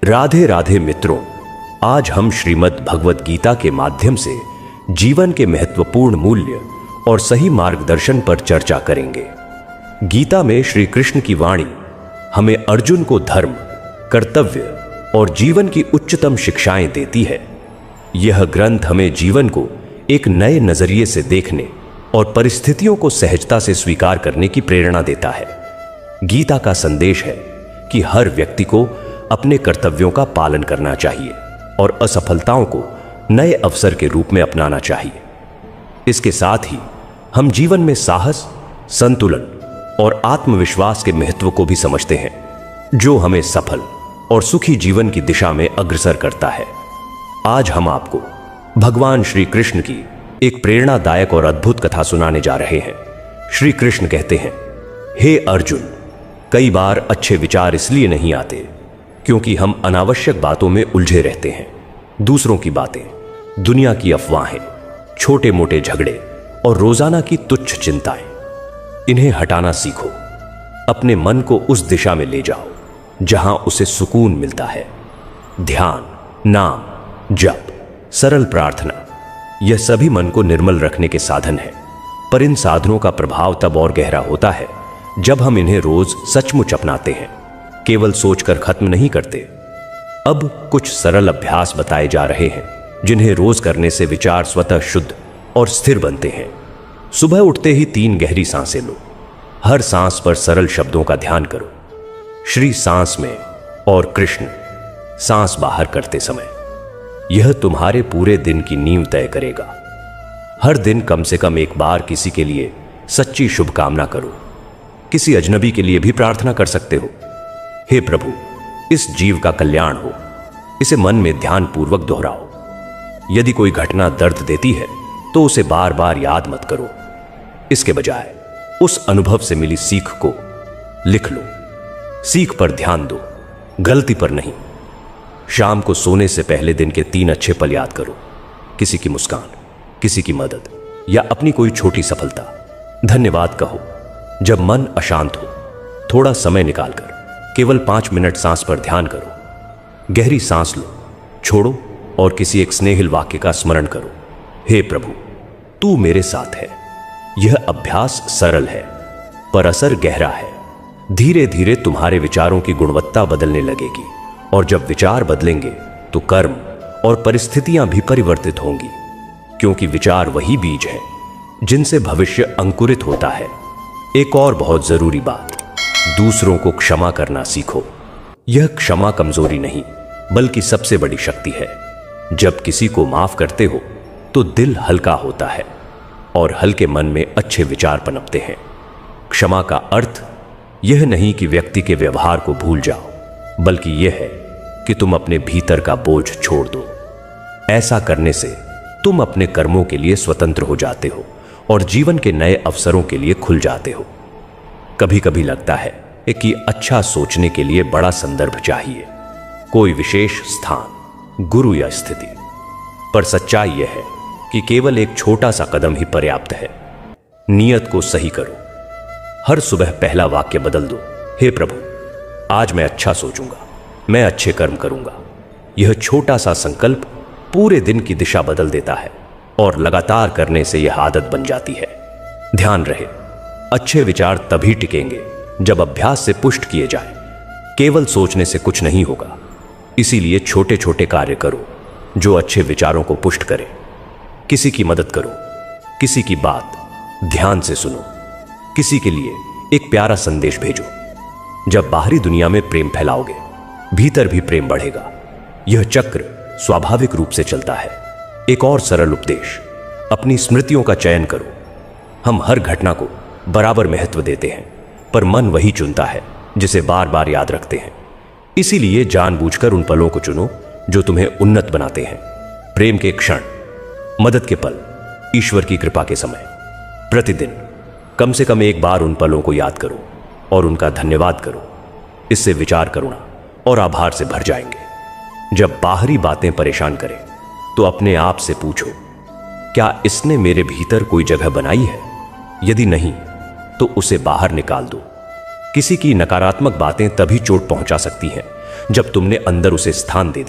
राधे राधे मित्रों, आज हम श्रीमद् भगवत गीता के माध्यम से जीवन के महत्वपूर्ण मूल्य और सही मार्गदर्शन पर चर्चा करेंगे। गीता में श्री कृष्ण की वाणी हमें अर्जुन को धर्म, कर्तव्य और जीवन की उच्चतम शिक्षाएं देती है। यह ग्रंथ हमें जीवन को एक नए नजरिए से देखने और परिस्थितियों को सहजता से स्वीकार करने की प्रेरणा देता है। गीता का संदेश है कि हर व्यक्ति को अपने कर्तव्यों का पालन करना चाहिए और असफलताओं को नए अवसर के रूप में अपनाना चाहिए। इसके साथ ही हम जीवन में साहस, संतुलन और आत्मविश्वास के महत्व को भी समझते हैं, जो हमें सफल और सुखी जीवन की दिशा में अग्रसर करता है। आज हम आपको भगवान श्री कृष्ण की एक प्रेरणादायक और अद्भुत कथा सुनाने जा रहे हैं। श्री कृष्ण कहते हैं, हे अर्जुन, कई बार अच्छे विचार इसलिए नहीं आते क्योंकि हम अनावश्यक बातों में उलझे रहते हैं। दूसरों की बातें, दुनिया की अफवाहें, छोटे मोटे झगड़े और रोजाना की तुच्छ चिंताएं, इन्हें हटाना सीखो। अपने मन को उस दिशा में ले जाओ जहां उसे सुकून मिलता है। ध्यान, नाम, जप, सरल प्रार्थना, यह सभी मन को निर्मल रखने के साधन है। पर इन साधनों का प्रभाव तब और गहरा होता है जब हम इन्हें रोज सचमुच अपनाते हैं, केवल सोचकर खत्म नहीं करते। अब कुछ सरल अभ्यास बताए जा रहे हैं जिन्हें रोज करने से विचार स्वतः शुद्ध और स्थिर बनते हैं। सुबह उठते ही 3 गहरी सांसें लो। हर सांस पर सरल शब्दों का ध्यान करो। श्री सांस में और कृष्ण सांस बाहर करते समय। यह तुम्हारे पूरे दिन की नींव तय करेगा। हर दिन कम से कम एक बार किसी के लिए सच्ची शुभकामना करो। किसी अजनबी के लिए भी प्रार्थना कर सकते हो। हे प्रभु, इस जीव का कल्याण हो, इसे मन में ध्यान पूर्वक दोहराओ। यदि कोई घटना दर्द देती है तो उसे बार बार याद मत करो। इसके बजाय उस अनुभव से मिली सीख को लिख लो। सीख पर ध्यान दो, गलती पर नहीं। शाम को सोने से पहले दिन के 3 अच्छे पल याद करो। किसी की मुस्कान, किसी की मदद या अपनी कोई छोटी सफलता। धन्यवाद कहो। जब मन अशांत हो, थोड़ा समय निकालकर केवल 5 मिनट सांस पर ध्यान करो। गहरी सांस लो, छोड़ो और किसी एक स्नेहिल वाक्य का स्मरण करो। हे प्रभु, तू मेरे साथ है। यह अभ्यास सरल है पर असर गहरा है। धीरे धीरे तुम्हारे विचारों की गुणवत्ता बदलने लगेगी और जब विचार बदलेंगे तो कर्म और परिस्थितियां भी परिवर्तित होंगी, क्योंकि विचार वही बीज है जिनसे भविष्य अंकुरित होता है। एक और बहुत जरूरी बात, दूसरों को क्षमा करना सीखो। यह क्षमा कमजोरी नहीं बल्कि सबसे बड़ी शक्ति है। जब किसी को माफ करते हो तो दिल हल्का होता है और हल्के मन में अच्छे विचार पनपते हैं। क्षमा का अर्थ यह नहीं कि व्यक्ति के व्यवहार को भूल जाओ, बल्कि यह है कि तुम अपने भीतर का बोझ छोड़ दो। ऐसा करने से तुम अपने कर्मों के लिए स्वतंत्र हो जाते हो और जीवन के नए अवसरों के लिए खुल जाते हो। कभी कभी लगता है कि अच्छा सोचने के लिए बड़ा संदर्भ चाहिए, कोई विशेष स्थान, गुरु या स्थिति। पर सच्चाई यह है कि केवल एक छोटा सा कदम ही पर्याप्त है। नियत को सही करो। हर सुबह पहला वाक्य बदल दो। हे प्रभु, आज मैं अच्छा सोचूंगा, मैं अच्छे कर्म करूंगा। यह छोटा सा संकल्प पूरे दिन की दिशा बदल देता है और लगातार करने से यह आदत बन जाती है। ध्यान रहे, अच्छे विचार तभी टिकेंगे जब अभ्यास से पुष्ट किए जाए। केवल सोचने से कुछ नहीं होगा। इसीलिए छोटे छोटे कार्य करो जो अच्छे विचारों को पुष्ट करें। किसी की मदद करो, किसी की बात ध्यान से सुनो, किसी के लिए एक प्यारा संदेश भेजो। जब बाहरी दुनिया में प्रेम फैलाओगे, भीतर भी प्रेम बढ़ेगा। यह चक्र स्वाभाविक रूप से चलता है। एक और सरल उपदेश, अपनी स्मृतियों का चयन करो। हम हर घटना को बराबर महत्व देते हैं, पर मन वही चुनता है जिसे बार बार याद रखते हैं। इसीलिए जानबूझकर उन पलों को चुनो जो तुम्हें उन्नत बनाते हैं। प्रेम के क्षण, मदद के पल, ईश्वर की कृपा के समय। प्रतिदिन कम से कम एक बार उन पलों को याद करो और उनका धन्यवाद करो। इससे विचार, करुणा और आभार से भर जाएंगे। जब बाहरी बातें परेशान करें तो अपने आप से पूछो, क्या इसने मेरे भीतर कोई जगह बनाई है? यदि नहीं तो उसे बाहर निकाल दो। किसी की नकारात्मक बातें तभी चोट पहुंचा सकती हैं जब तुमने अंदर उसे स्थान दे दिया।